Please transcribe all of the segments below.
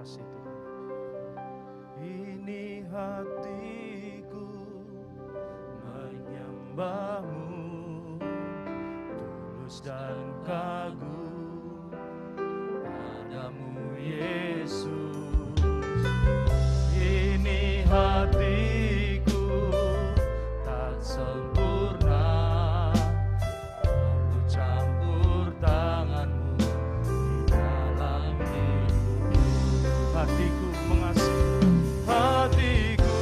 kasih Tuhan. Ini hatiku menyembah-Mu, tulus dan kagum padamu Yesus. Ini hatiku tak sempurna, perlu campur tangan-Mu di dalam hidupku. Hatiku mengasihi, hatiku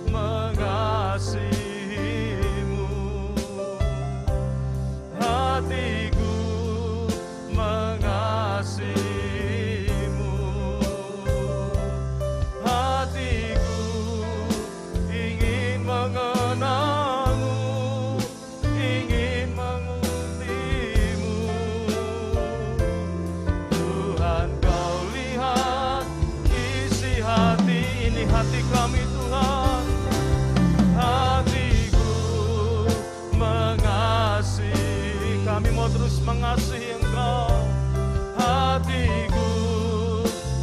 mengasihi-Mu, hatiku mengasihi-Mu, hatiku ingin mengenal-Mu, ingin mengerti-Mu. Tuhan, Kau lihat isi hati ini, hati kami Tuhan. Hatiku mengasihi, kami mau terus mengasihi Engkau. Hatiku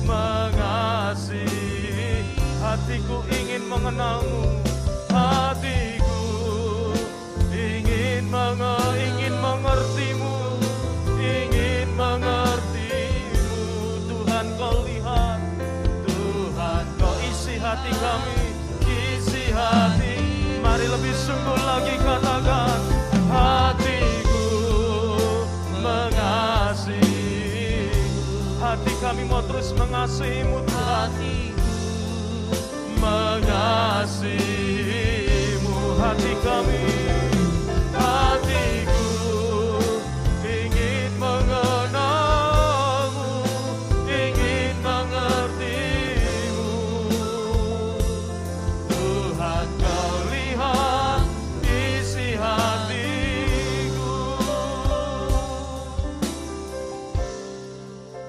mengasihi, hatiku ingin mengenal-Mu, hatiku ingin mengerti-Mu, ingin mengerti-Mu. Tuhan, Kau lihat, Tuhan, Kau isi hati kami, isi hati. Mari lebih sungguh lagi katakan, hatiku mengasihi. Hati kami mau terus mengasihi-Mu Tuhan. Mengasihi-Mu hati kami, hatiku ingin mengenal-Mu, ingin mengerti-Mu. Tuhan, Kau lihat isi hatiku.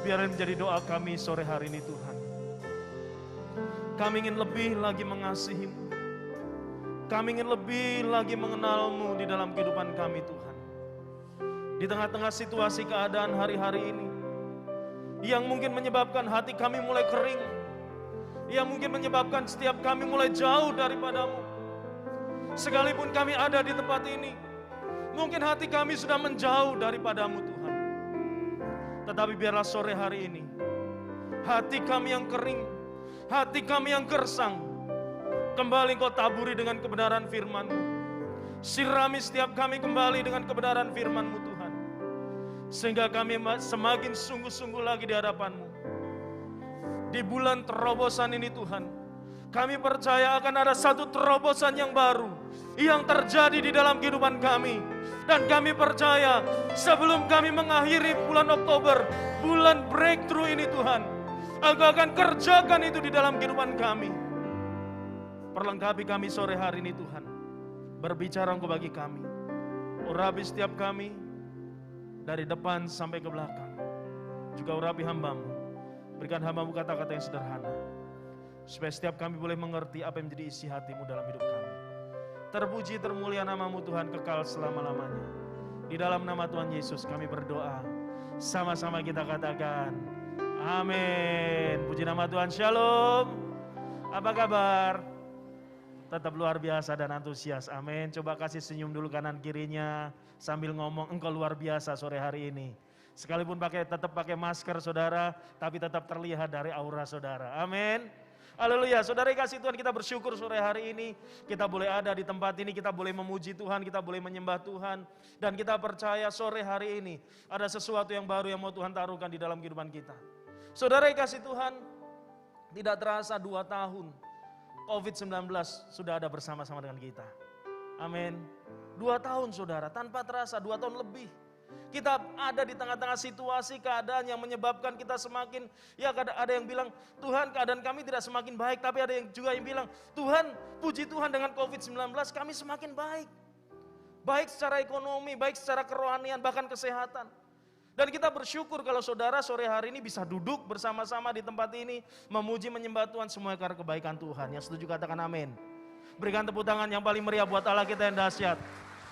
Biar menjadi doa kami sore hari ini Tuhan. Kami ingin lebih lagi mengasihi-Mu. Kami ingin lebih lagi mengenal-Mu di dalam kehidupan kami Tuhan. Di tengah-tengah situasi keadaan hari-hari ini, yang mungkin menyebabkan hati kami mulai kering, yang mungkin menyebabkan setiap kami mulai jauh daripada-Mu. Sekalipun kami ada di tempat ini, mungkin hati kami sudah menjauh daripada-Mu Tuhan. Tetapi biarlah sore hari ini, hati kami yang kering, hati kami yang gersang, kembali Kau taburi dengan kebenaran firman-Mu. Sirami setiap kami kembali dengan kebenaran firman-Mu Tuhan. Sehingga kami semakin sungguh-sungguh lagi di hadapan-Mu. Di bulan terobosan ini Tuhan, kami percaya akan ada satu terobosan yang baru yang terjadi di dalam kehidupan kami. Dan kami percaya sebelum kami mengakhiri bulan Oktober, bulan breakthrough ini Tuhan, Engkau akan kerjakan itu di dalam kehidupan kami. Perlengkapi kami sore hari ini Tuhan. Berbicara Engkau bagi kami. Urapi setiap kami dari depan sampai ke belakang. Juga urapi hamba-Mu. Berikan hamba-Mu kata-kata yang sederhana. Supaya setiap kami boleh mengerti apa yang menjadi isi hati-Mu dalam hidup kami. Terpuji termulia nama-Mu Tuhan kekal selama-lamanya. Di dalam nama Tuhan Yesus kami berdoa. Sama-sama kita katakan amin. Puji nama Tuhan. Shalom. Apa kabar? Tetap luar biasa dan antusias. Amin. Coba kasih senyum dulu kanan kirinya sambil ngomong, engkau luar biasa sore hari ini. Sekalipun tetap pakai masker saudara, tapi tetap terlihat dari aura saudara. Amin. Haleluya. Saudara kasih Tuhan, kita bersyukur sore hari ini kita boleh ada di tempat ini, kita boleh memuji Tuhan, kita boleh menyembah Tuhan. Dan kita percaya sore hari ini ada sesuatu yang baru yang mau Tuhan taruhkan di dalam kehidupan kita. Saudara kasih Tuhan, tidak terasa 2 tahun COVID-19 sudah ada bersama-sama dengan kita. Amin. 2 tahun saudara, tanpa terasa 2 tahun lebih. Kita ada di tengah-tengah situasi keadaan yang menyebabkan kita semakin, ya ada yang bilang, Tuhan keadaan kami tidak semakin baik, tapi ada yang juga yang bilang, Tuhan puji Tuhan dengan COVID-19 kami semakin baik. Baik secara ekonomi, baik secara kerohanian, bahkan kesehatan. Dan kita bersyukur kalau saudara sore hari ini bisa duduk bersama-sama di tempat ini, memuji menyembah Tuhan semua karena kebaikan Tuhan. Yang setuju katakan amin. Berikan tepuk tangan yang paling meriah buat Allah kita yang dahsyat.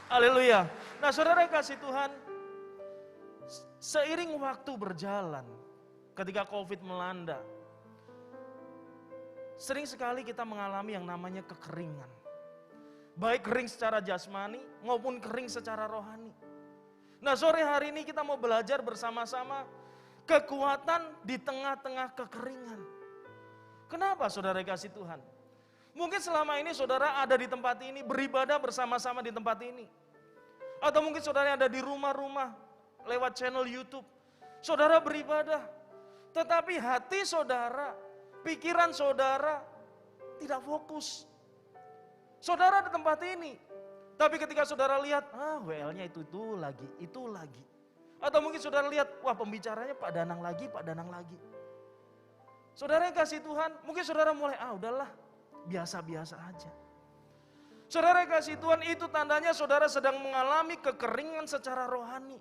Haleluya. Nah saudara kasih Tuhan, seiring waktu berjalan, ketika COVID melanda, Sering sekali kita mengalami yang namanya kekeringan. Baik kering secara jasmani maupun kering secara rohani. Nah, sore hari ini kita mau belajar bersama-sama kekuatan di tengah-tengah kekeringan. Kenapa saudara kasih Tuhan? Mungkin selama ini saudara ada di tempat ini, beribadah bersama-sama di tempat ini. Atau mungkin saudara ada di rumah-rumah lewat channel YouTube. Saudara beribadah, tetapi hati saudara, pikiran saudara tidak fokus. Saudara di tempat ini, tapi ketika saudara lihat, WL-nya itu lagi. Atau mungkin saudara lihat, wah pembicaranya Pak Danang lagi. Saudara yang kasih Tuhan, mungkin saudara mulai, udahlah, biasa-biasa aja. Saudara yang kasih Tuhan, itu tandanya saudara sedang mengalami kekeringan secara rohani.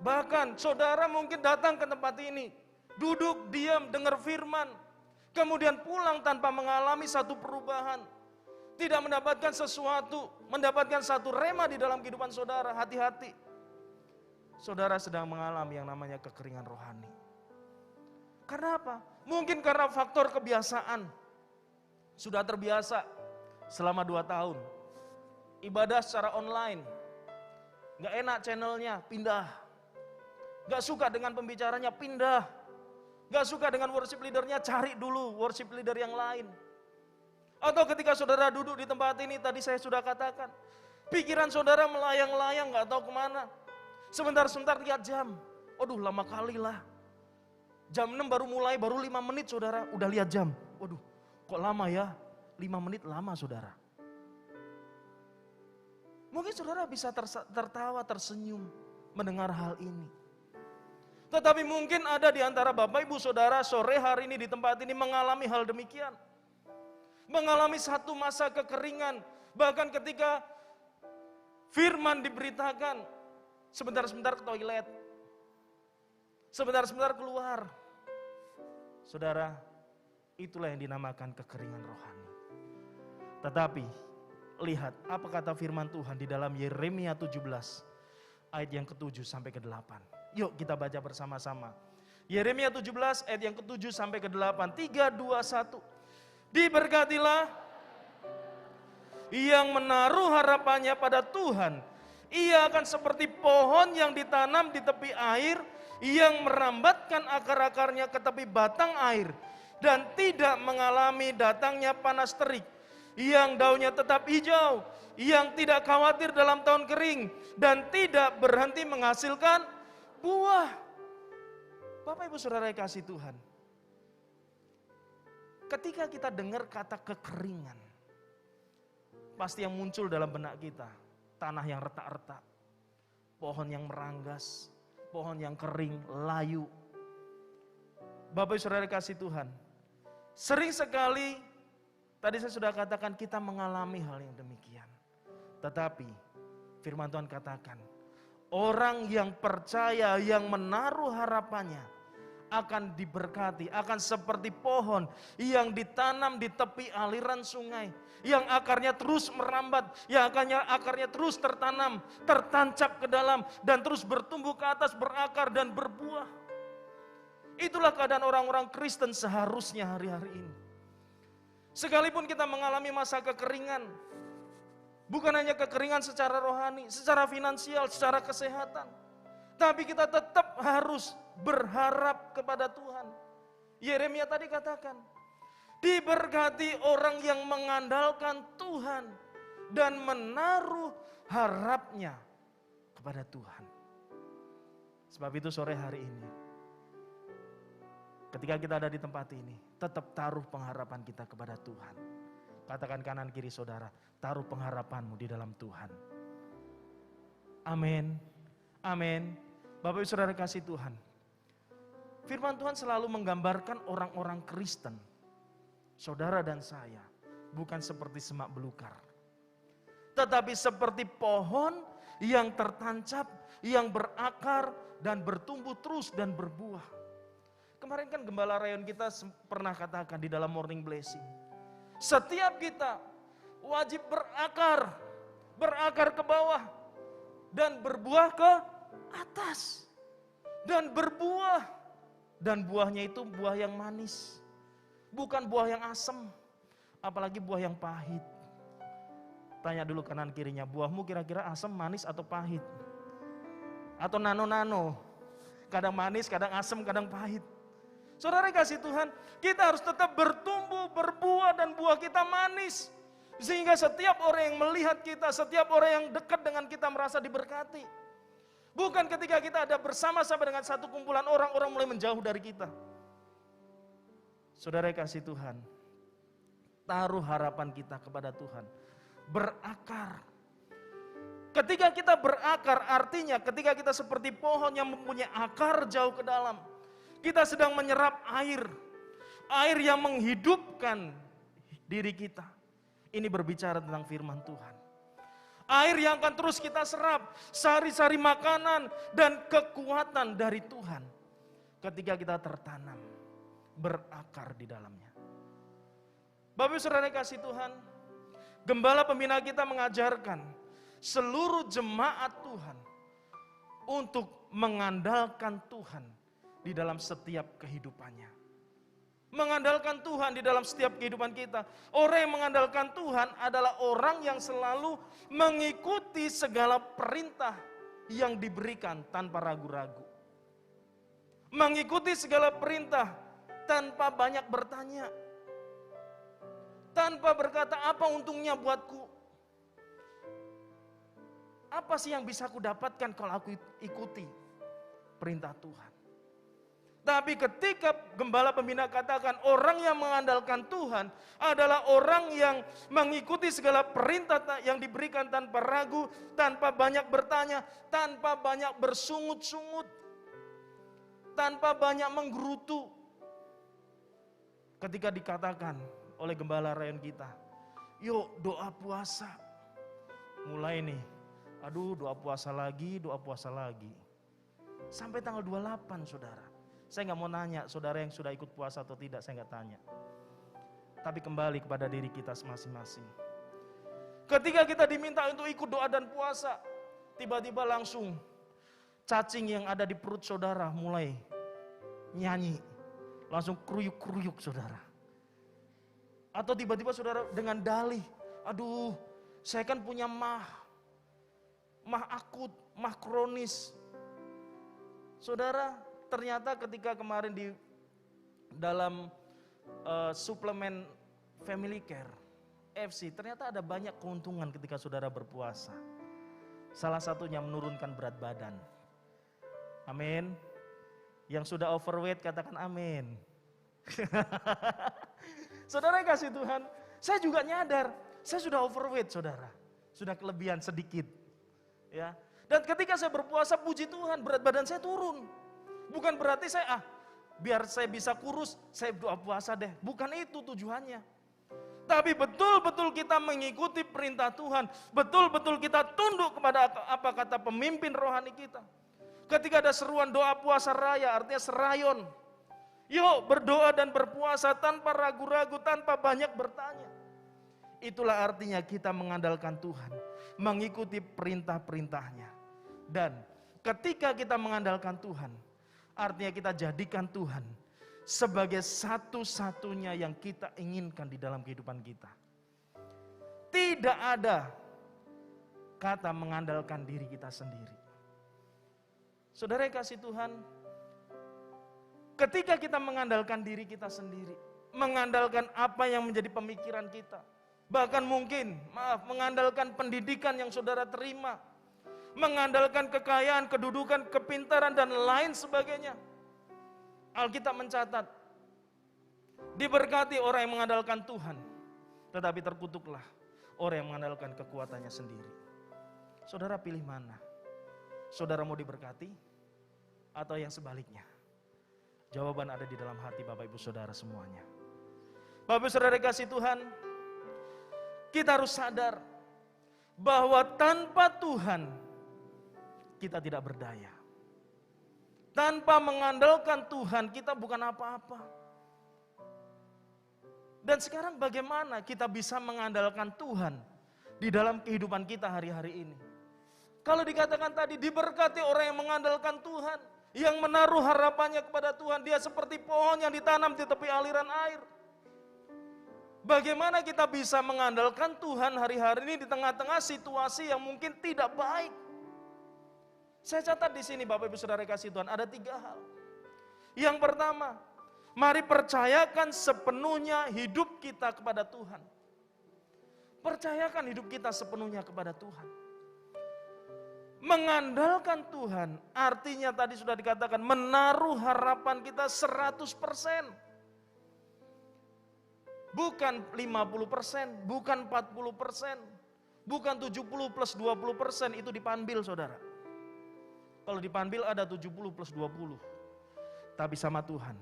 Bahkan saudara mungkin datang ke tempat ini, duduk, diam, dengar firman, kemudian pulang tanpa mengalami satu perubahan. Tidak mendapatkan sesuatu, mendapatkan satu rema di dalam kehidupan saudara. Hati-hati. Saudara sedang mengalami yang namanya kekeringan rohani. Karena apa? Mungkin karena faktor kebiasaan. Sudah terbiasa selama 2 tahun. Ibadah secara online. Gak enak channelnya, pindah. Gak suka dengan pembicaranya, pindah. Gak suka dengan worship leadernya, cari dulu worship leader yang lain. Atau ketika saudara duduk di tempat ini, tadi saya sudah katakan, pikiran saudara melayang-layang gak tahu kemana. Sebentar-sebentar lihat jam, waduh lama kali lah. Jam 6 baru mulai, baru 5 menit saudara, udah lihat jam. Waduh kok lama ya, 5 menit lama saudara. Mungkin saudara bisa tertawa, tersenyum mendengar hal ini. Tetapi mungkin ada di antara Bapak Ibu Saudara sore hari ini di tempat ini mengalami hal demikian. Mengalami satu masa kekeringan. Bahkan ketika firman diberitakan, sebentar-sebentar ke toilet. Sebentar-sebentar keluar. Saudara, itulah yang dinamakan kekeringan rohani. Tetapi, lihat apa kata firman Tuhan di dalam Yeremia 17, ayat yang ke-7 sampai ke-8. Yuk kita baca bersama-sama. Yeremia 17 ayat yang ke-7 sampai ke-8. 3, 2, 1. Diberkatilah yang menaruh harapannya pada Tuhan. Ia akan seperti pohon yang ditanam di tepi air, yang merambatkan akar-akarnya ke tepi batang air, dan tidak mengalami datangnya panas terik, yang daunnya tetap hijau, yang tidak khawatir dalam tahun kering, dan tidak berhenti menghasilkan buah. Bapak Ibu Saudara yang kasih Tuhan, ketika kita dengar kata kekeringan, pasti yang muncul dalam benak kita, tanah yang retak-retak, pohon yang meranggas, pohon yang kering, layu. Bapak Ibu Saudara kasih Tuhan, sering sekali, tadi saya sudah katakan kita mengalami hal yang demikian. Tetapi firman Tuhan katakan, orang yang percaya, yang menaruh harapannya, akan diberkati, akan seperti pohon yang ditanam di tepi aliran sungai, yang akarnya terus merambat, yang akarnya terus tertanam, tertancap ke dalam, dan terus bertumbuh ke atas, berakar dan berbuah. Itulah keadaan orang-orang Kristen seharusnya hari-hari ini. Sekalipun kita mengalami masa kekeringan, bukan hanya kekeringan secara rohani, secara finansial, secara kesehatan, tapi kita tetap harus berharap kepada Tuhan. Yeremia tadi katakan, diberkati orang yang mengandalkan Tuhan dan menaruh harapnya kepada Tuhan. Sebab itu sore hari ini, ketika kita ada di tempat ini, tetap taruh pengharapan kita kepada Tuhan. Katakan kanan kiri saudara, taruh pengharapanmu di dalam Tuhan. Amin. Amin. Bapak Ibu Saudara kasih Tuhan, firman Tuhan selalu menggambarkan orang-orang Kristen, saudara dan saya, bukan seperti semak belukar, tetapi seperti pohon yang tertancap, yang berakar dan bertumbuh terus dan berbuah. Kemarin kan Gembala Rayon kita pernah katakan di dalam morning blessing, setiap kita wajib berakar ke bawah dan berbuah ke atas dan berbuah, dan buahnya itu buah yang manis. Bukan buah yang asam, apalagi buah yang pahit. Tanya dulu kanan kirinya, buahmu kira-kira asam, manis atau pahit? Atau nano-nano, kadang manis, kadang asam, kadang pahit. Saudara kasih Tuhan, kita harus tetap bertumbuh, berbuah dan buah kita manis. Sehingga setiap orang yang melihat kita, setiap orang yang dekat dengan kita merasa diberkati. Bukan ketika kita ada bersama-sama dengan satu kumpulan orang mulai menjauh dari kita. Saudara kasih Tuhan, taruh harapan kita kepada Tuhan. Berakar. Ketika kita berakar, artinya ketika kita seperti pohon yang mempunyai akar jauh ke dalam. Kita sedang menyerap air. Air yang menghidupkan diri kita. Ini berbicara tentang firman Tuhan. Air yang akan terus kita serap. Sari-sari makanan dan kekuatan dari Tuhan. Ketika kita tertanam. Berakar di dalamnya. Bapak Ibu Saudara kasih Tuhan. Gembala pembina kita mengajarkan. Seluruh jemaat Tuhan. Untuk mengandalkan Tuhan. Di dalam setiap kehidupannya. Mengandalkan Tuhan di dalam setiap kehidupan kita. Orang yang mengandalkan Tuhan adalah orang yang selalu mengikuti segala perintah yang diberikan tanpa ragu-ragu. Mengikuti segala perintah tanpa banyak bertanya. Tanpa berkata, apa untungnya buatku? Apa sih yang bisa aku dapatkan kalau aku ikuti perintah Tuhan? Tapi ketika gembala pembina katakan orang yang mengandalkan Tuhan adalah orang yang mengikuti segala perintah yang diberikan tanpa ragu, tanpa banyak bertanya, tanpa banyak bersungut-sungut, tanpa banyak menggerutu. Ketika dikatakan oleh gembala rayon kita, yuk doa puasa. Mulai nih, aduh doa puasa lagi. Sampai tanggal 28 saudara. Saya nggak mau nanya saudara yang sudah ikut puasa atau tidak, saya nggak tanya. Tapi kembali kepada diri kita masing-masing. Ketika kita diminta untuk ikut doa dan puasa, tiba-tiba langsung cacing yang ada di perut saudara mulai nyanyi. Langsung kruyuk-kruyuk saudara. Atau tiba-tiba saudara dengan dalih, aduh saya kan punya mah akut, mah kronis. Saudara, ternyata ketika kemarin di dalam suplemen Family Care, FC, ternyata ada banyak keuntungan ketika saudara berpuasa. Salah satunya menurunkan berat badan. Amin. Yang sudah overweight katakan amin. Saudara kasih Tuhan, saya juga nyadar, saya sudah overweight saudara. Sudah kelebihan sedikit. Ya. Dan ketika saya berpuasa, puji Tuhan, berat badan saya turun. Bukan berarti saya, biar saya bisa kurus, saya doa puasa deh. Bukan itu tujuannya. Tapi betul-betul kita mengikuti perintah Tuhan. Betul-betul kita tunduk kepada apa kata pemimpin rohani kita. Ketika ada seruan doa puasa raya, artinya serayon. Yuk berdoa dan berpuasa tanpa ragu-ragu, tanpa banyak bertanya. Itulah artinya kita mengandalkan Tuhan. Mengikuti perintah-perintahnya. Dan ketika kita mengandalkan Tuhan, artinya kita jadikan Tuhan sebagai satu-satunya yang kita inginkan di dalam kehidupan kita. Tidak ada kata mengandalkan diri kita sendiri. Saudara yang kasih Tuhan, ketika kita mengandalkan diri kita sendiri, mengandalkan apa yang menjadi pemikiran kita, bahkan mungkin, mengandalkan pendidikan yang saudara terima, mengandalkan kekayaan, kedudukan, kepintaran, dan lain sebagainya. Alkitab mencatat, diberkati orang yang mengandalkan Tuhan, tetapi terkutuklah orang yang mengandalkan kekuatannya sendiri. Saudara pilih mana? Saudara mau diberkati atau yang sebaliknya? Jawaban ada di dalam hati Bapak Ibu Saudara semuanya. Bapak Ibu Saudara kasih Tuhan, kita harus sadar bahwa tanpa Tuhan kita tidak berdaya. Tanpa mengandalkan Tuhan kita bukan apa-apa. Dan sekarang bagaimana kita bisa mengandalkan Tuhan di dalam kehidupan kita hari-hari ini? Kalau dikatakan tadi diberkati orang yang mengandalkan Tuhan, yang menaruh harapannya kepada Tuhan, dia seperti pohon yang ditanam di tepi aliran air. Bagaimana kita bisa mengandalkan Tuhan hari-hari ini di tengah-tengah situasi yang mungkin tidak baik? Saya catat di sini Bapak Ibu Saudara kasih Tuhan, ada 3 hal. Yang pertama, mari percayakan sepenuhnya hidup kita kepada Tuhan. Percayakan hidup kita sepenuhnya kepada Tuhan. Mengandalkan Tuhan artinya tadi sudah dikatakan menaruh harapan kita 100%. Bukan 50%, bukan 40%, bukan 70 plus 20%, itu dipanbil saudara. Kalau dipanbil ada 70 plus 20. Tapi sama Tuhan,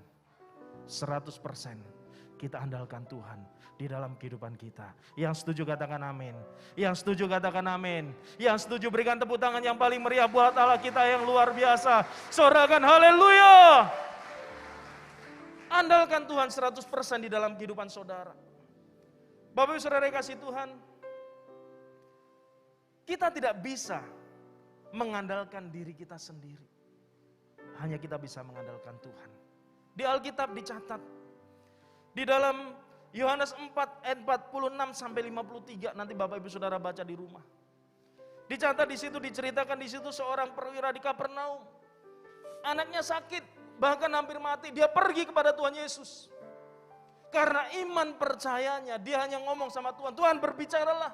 100% kita andalkan Tuhan di dalam kehidupan kita. Yang setuju katakan amin. Yang setuju katakan amin. Yang setuju berikan tepuk tangan yang paling meriah buat Allah kita yang luar biasa. Sorakan haleluya. Andalkan Tuhan 100% di dalam kehidupan saudara. Bapak Ibu Saudara kasih Tuhan, kita tidak bisa mengandalkan diri kita sendiri. Hanya kita bisa mengandalkan Tuhan. Di Alkitab dicatat, di dalam Yohanes 4 ayat 46 sampai 53, nanti Bapak Ibu Saudara baca di rumah. Dicatat di situ, diceritakan di situ seorang perwira di Kapernaum. Anaknya sakit, bahkan hampir mati, dia pergi kepada Tuhan Yesus. Karena iman percayanya, dia hanya ngomong sama Tuhan, Tuhan berbicaralah.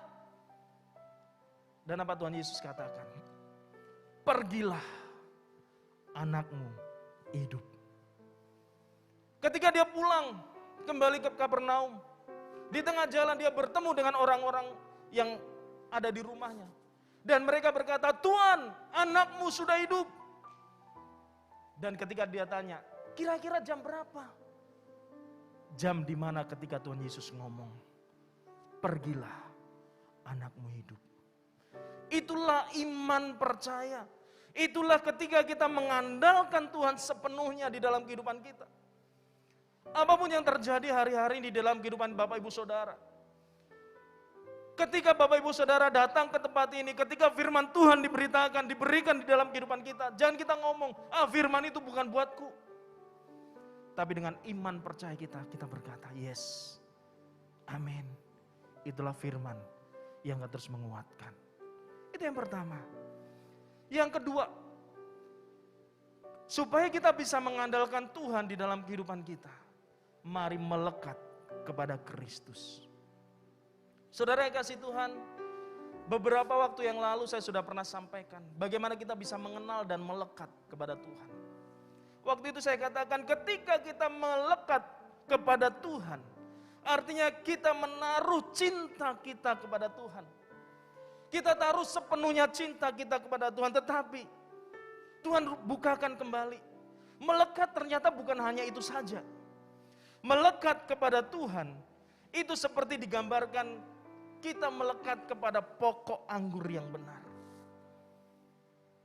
Dan apa Tuhan Yesus katakan? Pergilah, anakmu hidup. Ketika dia pulang kembali ke Kapernaum, di tengah jalan dia bertemu dengan orang-orang yang ada di rumahnya. Dan mereka berkata, Tuhan, anakmu sudah hidup. Dan ketika dia tanya, kira-kira jam berapa? Jam di mana ketika Tuhan Yesus ngomong, pergilah, anakmu hidup. Itulah iman percaya. Itulah ketika kita mengandalkan Tuhan sepenuhnya di dalam kehidupan kita. Apapun yang terjadi hari-hari di dalam kehidupan Bapak Ibu Saudara. Ketika Bapak Ibu Saudara datang ke tempat ini, ketika firman Tuhan diberitakan, diberikan di dalam kehidupan kita, jangan kita ngomong, firman itu bukan buatku. Tapi dengan iman percaya kita berkata, yes, amin. Itulah firman yang akan terus menguatkan. Itu yang pertama. Yang kedua, supaya kita bisa mengandalkan Tuhan di dalam kehidupan kita, mari melekat kepada Kristus. Saudara yang kasih Tuhan, beberapa waktu yang lalu saya sudah pernah sampaikan bagaimana kita bisa mengenal dan melekat kepada Tuhan. Waktu itu saya katakan ketika kita melekat kepada Tuhan, artinya kita menaruh cinta kita kepada Tuhan. Kita taruh sepenuhnya cinta kita kepada Tuhan, tetapi Tuhan bukakan kembali. Melekat ternyata bukan hanya itu saja. Melekat kepada Tuhan, itu seperti digambarkan kita melekat kepada pokok anggur yang benar.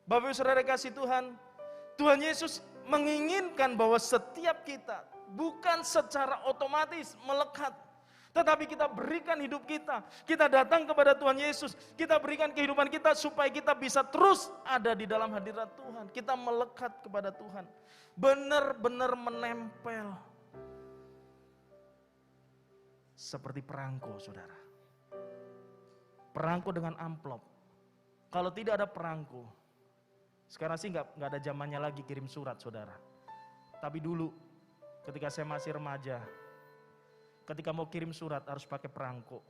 Bapak Ibu Saudara kasih Tuhan, Tuhan Yesus menginginkan bahwa setiap kita bukan secara otomatis melekat, tetapi kita berikan hidup kita. Kita datang kepada Tuhan Yesus. Kita berikan kehidupan kita supaya kita bisa terus ada di dalam hadirat Tuhan. Kita melekat kepada Tuhan. Benar-benar menempel. Seperti perangko, saudara. Perangko dengan amplop. Kalau tidak ada perangko, sekarang sih nggak ada zamannya lagi kirim surat, saudara. Tapi dulu, ketika saya masih remaja, ketika mau kirim surat harus pakai perangko.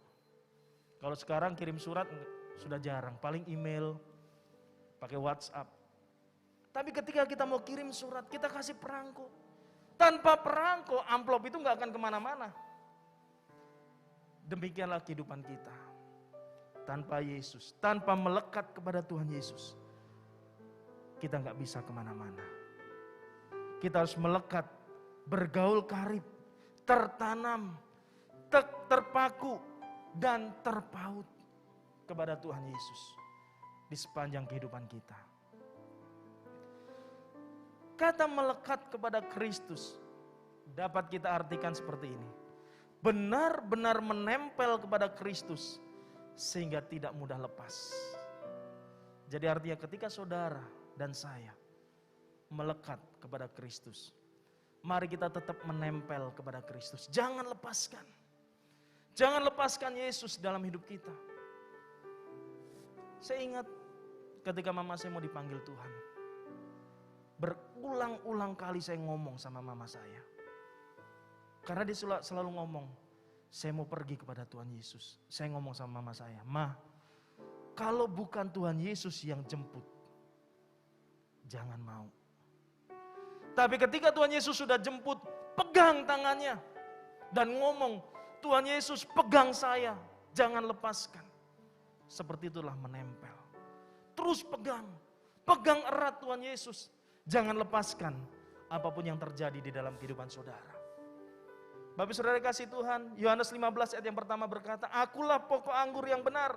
Kalau sekarang kirim surat sudah jarang, paling email, pakai WhatsApp. Tapi ketika kita mau kirim surat, kita kasih perangko. Tanpa perangko, amplop itu nggak akan kemana-mana. Demikianlah kehidupan kita. Tanpa Yesus, tanpa melekat kepada Tuhan Yesus, kita nggak bisa kemana-mana. Kita harus melekat, bergaul karib, tertanam, terpaku, dan terpaut kepada Tuhan Yesus di sepanjang kehidupan kita. Kata melekat kepada Kristus dapat kita artikan seperti ini. Benar-benar menempel kepada Kristus sehingga tidak mudah lepas. Jadi artinya ketika saudara dan saya melekat kepada Kristus, mari kita tetap menempel kepada Kristus. Jangan lepaskan. Jangan lepaskan Yesus dalam hidup kita. Saya ingat ketika mama saya mau dipanggil Tuhan. Berulang-ulang kali saya ngomong sama mama saya. Karena dia selalu ngomong, saya mau pergi kepada Tuhan Yesus. Saya ngomong sama mama saya, Ma, kalau bukan Tuhan Yesus yang jemput, jangan mau. Tapi ketika Tuhan Yesus sudah jemput, pegang tangannya. Dan ngomong, Tuhan Yesus pegang saya, jangan lepaskan. Seperti itulah menempel. Terus pegang erat Tuhan Yesus. Jangan lepaskan apapun yang terjadi di dalam kehidupan saudara. Bapak saudara kasih Tuhan, Yohanes 15 ayat yang pertama berkata, Akulah pokok anggur yang benar,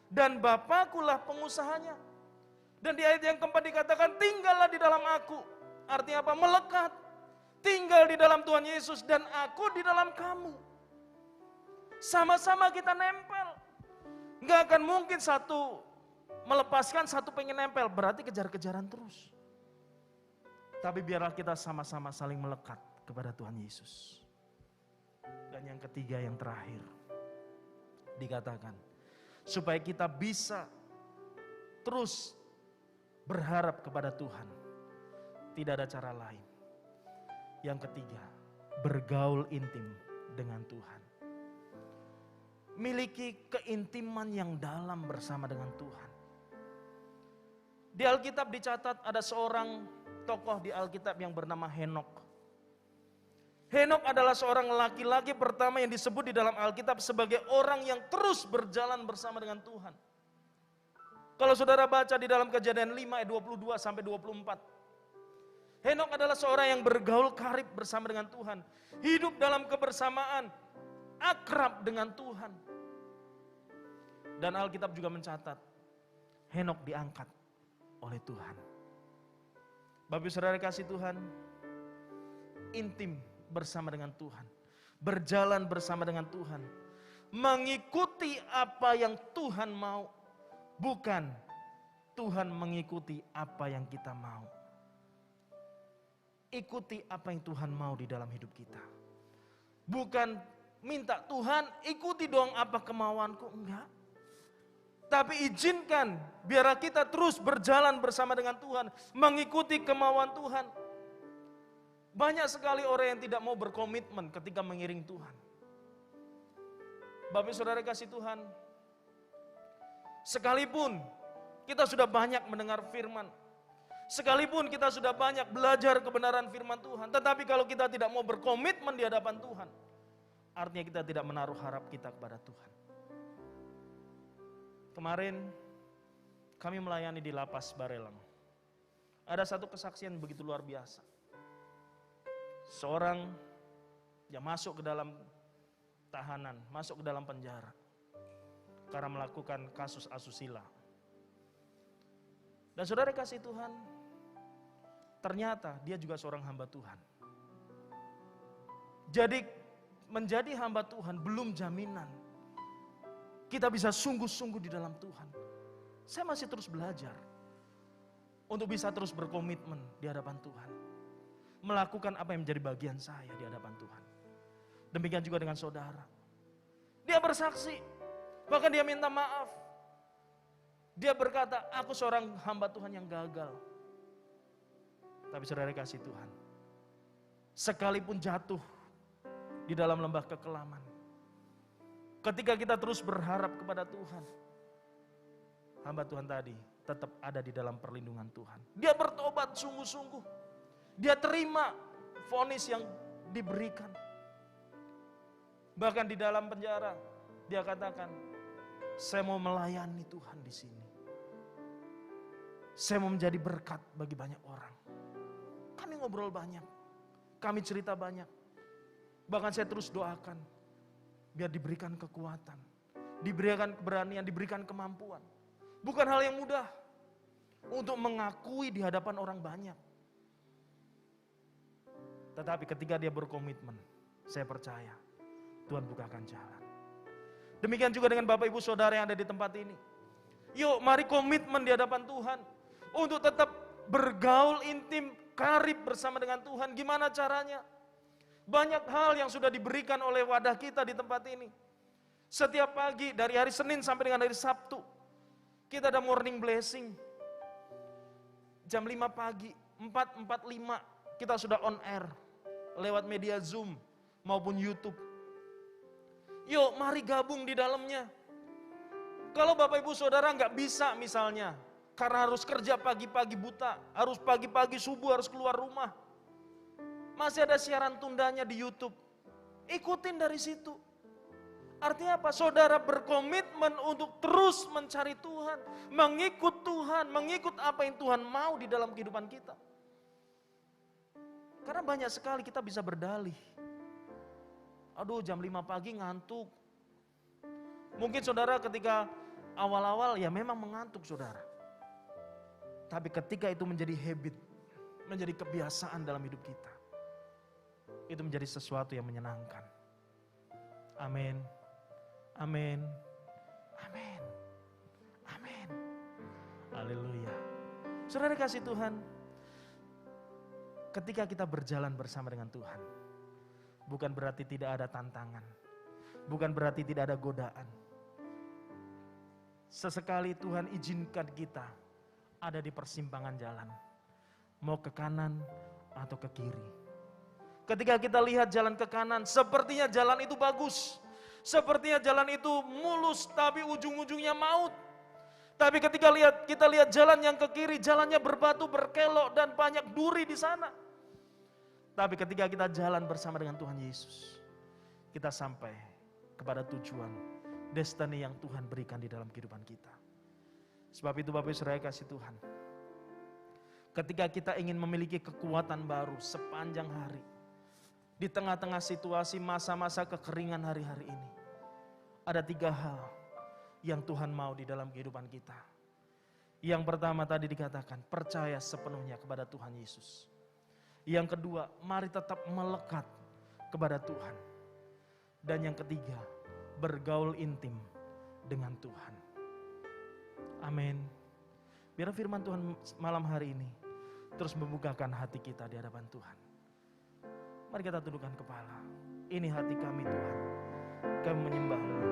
dan Bapakulah pengusahanya. Dan di ayat yang keempat dikatakan, tinggallah di dalam aku. Artinya apa? Melekat. Tinggal di dalam Tuhan Yesus dan aku di dalam kamu. Sama-sama kita nempel. Nggak akan mungkin satu melepaskan, satu pengen nempel. Berarti kejar-kejaran terus. Tapi biarlah kita sama-sama saling melekat kepada Tuhan Yesus. Dan yang ketiga, yang terakhir. Dikatakan, supaya kita bisa terus berharap kepada Tuhan. Tidak ada cara lain. Yang ketiga, bergaul intim dengan Tuhan. Miliki keintiman yang dalam bersama dengan Tuhan. Di Alkitab dicatat ada seorang tokoh di Alkitab yang bernama Henok. Henok adalah seorang laki-laki pertama yang disebut di dalam Alkitab sebagai orang yang terus berjalan bersama dengan Tuhan. Kalau saudara baca di dalam Kejadian 5 ayat 22 sampai 24. Henok adalah seorang yang bergaul karib bersama dengan Tuhan. Hidup dalam kebersamaan, akrab dengan Tuhan. Dan Alkitab juga mencatat, Henok diangkat oleh Tuhan. Bapak saudara kasih Tuhan, intim bersama dengan Tuhan. Berjalan bersama dengan Tuhan. Mengikuti apa yang Tuhan mau. Bukan Tuhan mengikuti apa yang kita mau. Ikuti apa yang Tuhan mau di dalam hidup kita. Bukan minta Tuhan ikuti dong apa kemauanku, enggak. Tapi izinkan biar kita terus berjalan bersama dengan Tuhan, mengikuti kemauan Tuhan. Banyak sekali orang yang tidak mau berkomitmen ketika mengiring Tuhan. Bapak saudara kasih Tuhan, sekalipun kita sudah banyak mendengar firman, sekalipun kita sudah banyak belajar kebenaran firman Tuhan, tetapi kalau kita tidak mau berkomitmen di hadapan Tuhan, artinya kita tidak menaruh harap kita kepada Tuhan. Kemarin kami melayani di lapas Barelang. Ada satu kesaksian begitu luar biasa. Seorang yang masuk ke dalam tahanan, masuk ke dalam penjara karena melakukan kasus asusila. Dan saudara kasih Tuhan, ternyata dia juga seorang hamba Tuhan. Jadi menjadi hamba Tuhan belum jaminan kita bisa sungguh-sungguh di dalam Tuhan. Saya masih terus belajar untuk bisa terus berkomitmen di hadapan Tuhan. Melakukan apa yang menjadi bagian saya di hadapan Tuhan. Demikian juga dengan saudara. Dia bersaksi, bahkan dia minta maaf. Dia berkata, aku seorang hamba Tuhan yang gagal. Tapi saudara kasih Tuhan, sekalipun jatuh di dalam lembah kekelaman, ketika kita terus berharap kepada Tuhan, hamba Tuhan tadi tetap ada di dalam perlindungan Tuhan. Dia bertobat sungguh-sungguh. Dia terima vonis yang diberikan. Bahkan di dalam penjara, dia katakan, saya mau melayani Tuhan di sini. Saya mau menjadi berkat bagi banyak orang. Kami ngobrol banyak, kami cerita banyak. Bahkan saya terus doakan, biar diberikan kekuatan, diberikan keberanian, diberikan kemampuan. Bukan hal yang mudah untuk mengakui di hadapan orang banyak. Tetapi ketika dia berkomitmen, saya percaya Tuhan bukakan jalan. Demikian juga dengan Bapak Ibu Saudara yang ada di tempat ini. Yuk mari komitmen di hadapan Tuhan untuk tetap bergaul intim, karib bersama dengan Tuhan. Gimana caranya? Banyak hal yang sudah diberikan oleh wadah kita di tempat ini. Setiap pagi dari hari Senin sampai dengan hari Sabtu, kita ada morning blessing. Jam 5 pagi, 4:45 kita sudah on air lewat media Zoom maupun YouTube. Yuk mari gabung di dalamnya. Kalau Bapak Ibu Saudara nggak bisa misalnya, karena harus kerja pagi-pagi buta, harus pagi-pagi subuh harus keluar rumah. Masih ada siaran tundanya di YouTube. Ikutin dari situ. Artinya apa? Saudara berkomitmen untuk terus mencari Tuhan, mengikut Tuhan, mengikut apa yang Tuhan mau di dalam kehidupan kita. Karena banyak sekali kita bisa berdalih. Aduh jam 5 pagi ngantuk. Mungkin saudara ketika awal-awal ya memang mengantuk saudara. Tapi ketika itu menjadi habit, menjadi kebiasaan dalam hidup kita, itu menjadi sesuatu yang menyenangkan. Amin. Amin. Amin. Amin. Haleluya. Saudara kasih Tuhan, ketika kita berjalan bersama dengan Tuhan, bukan berarti tidak ada tantangan, bukan berarti tidak ada godaan. Sesekali Tuhan izinkan kita ada di persimpangan jalan, mau ke kanan atau ke kiri. Ketika kita lihat jalan ke kanan, sepertinya jalan itu bagus, sepertinya jalan itu mulus, tapi ujung-ujungnya maut. Tapi ketika kita lihat jalan yang ke kiri, jalannya berbatu, berkelok, dan banyak duri di sana. Tapi ketika kita jalan bersama dengan Tuhan Yesus, kita sampai kepada tujuan, destiny yang Tuhan berikan di dalam kehidupan kita. Sebab itu Bapak Ibu Saudara kasih Tuhan, ketika kita ingin memiliki kekuatan baru sepanjang hari, di tengah-tengah situasi masa-masa kekeringan hari-hari ini, ada 3 hal yang Tuhan mau di dalam kehidupan kita. Yang pertama tadi dikatakan, percaya sepenuhnya kepada Tuhan Yesus. Yang kedua, mari tetap melekat kepada Tuhan. Dan yang ketiga, bergaul intim dengan Tuhan. Amin. Biar firman Tuhan malam hari ini terus membukakan hati kita di hadapan Tuhan. Mari kita tundukkan kepala. Ini hati kami Tuhan. Kami menyembah-Mu.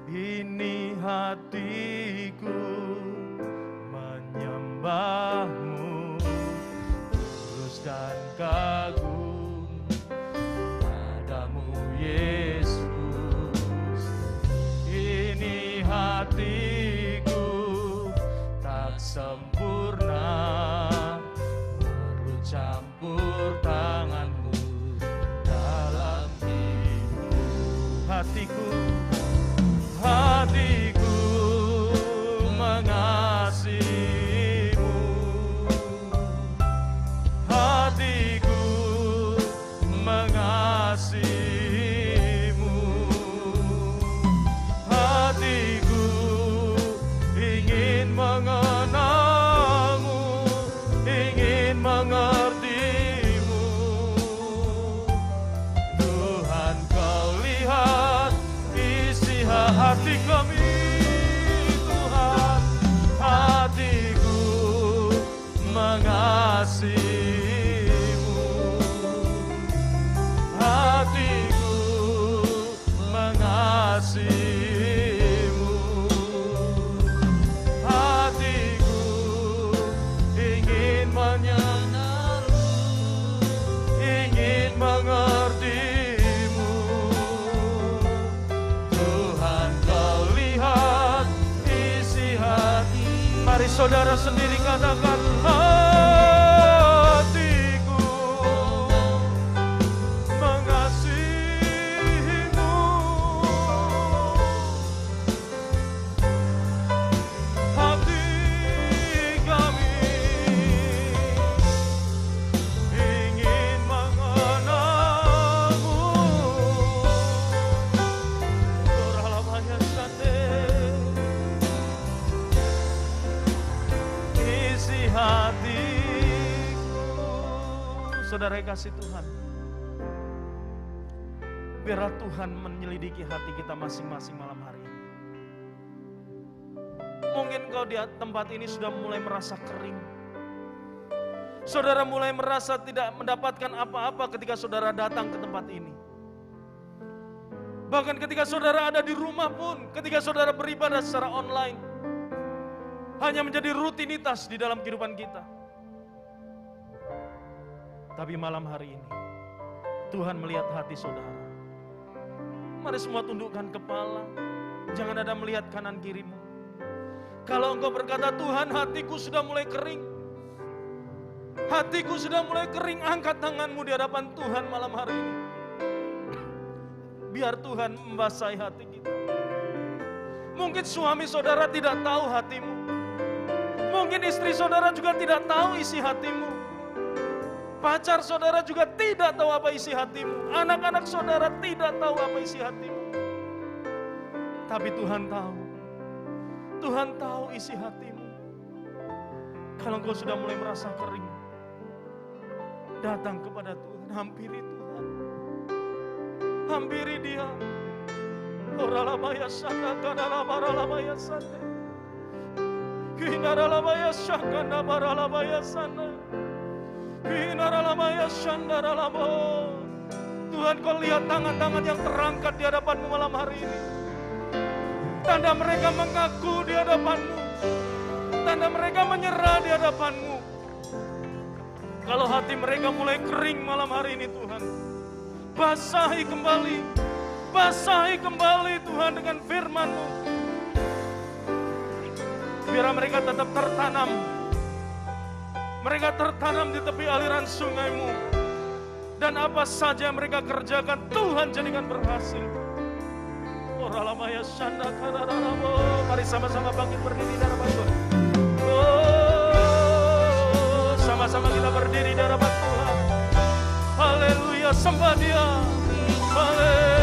Ini hatiku menyembah-Mu, tulus dan kagum padamu Yesus. Ini hatiku tak sempurna, perlu campur tangan-Mu dalam hidup. Hatiku mengasihi-Mu, hatiku mengasihi-Mu, hatiku ingin mengenal-Mu, ingin mengerti-Mu. Tuhan, Kau lihat isi hati kami. Tuhan, hatiku mengasihi-Mu, hatiku mengasihi-Mu, hatiku ingin mengenal-Mu, ingin mengerti-Mu. Tuhan, Kau lihat isi hati. Mari saudara sendiri katakan, hatiku mengasihi-Mu, hati kami ingin mengenal-Mu. Berhalamanya sate, isi hatiku. Saudara kasih Tuhan, biarlah Tuhan menyelidiki hati kita masing-masing malam hari ini. Mungkin kau di tempat ini sudah mulai merasa kering. Saudara mulai merasa tidak mendapatkan apa-apa ketika saudara datang ke tempat ini. Bahkan ketika saudara ada di rumah pun, ketika saudara beribadah secara online, hanya menjadi rutinitas di dalam kehidupan kita. Tapi malam hari ini, Tuhan melihat hati saudara. Mari semua tundukkan kepala, jangan ada melihat kanan kirimu. Kalau engkau berkata, Tuhan, hatiku sudah mulai kering, hatiku sudah mulai kering, angkat tanganmu di hadapan Tuhan malam hari ini. Biar Tuhan membasahi hati kita. Mungkin suami saudara tidak tahu hatimu. Mungkin istri saudara juga tidak tahu isi hatimu. Pacar saudara juga tidak tahu apa isi hatimu. Anak-anak saudara tidak tahu apa isi hatimu. Tapi Tuhan tahu. Tuhan tahu isi hatimu. Kalau engkau sudah mulai merasa kering, datang kepada Tuhan, hampiri Tuhan. Hampiri Dia. Oralabaya sana kadalabaralabaya sana. Kinaralabaya syakana baralabaya sana. Kinaralabaya shandaralabo. Tuhan, kau lihat tangan-tangan yang terangkat di hadapanmu malam hari ini. Tanda mereka mengaku di hadapanmu. Tanda mereka menyerah di hadapanmu. Kalau hati mereka mulai kering malam hari ini Tuhan, basahi kembali. Basahi kembali Tuhan dengan firman-Mu. Biar mereka tetap tertanam. Mereka tertanam di tepi aliran sungai-Mu. Dan apa saja yang mereka kerjakan, Tuhan jadikan berhasil. Oralamaya shanda kararamo. Mari sama-sama bangkit berdiri di hadapan Tuhan. Sama-sama kita berdiri di hadapan Tuhan. Haleluya, sembah Dia. Haleluya.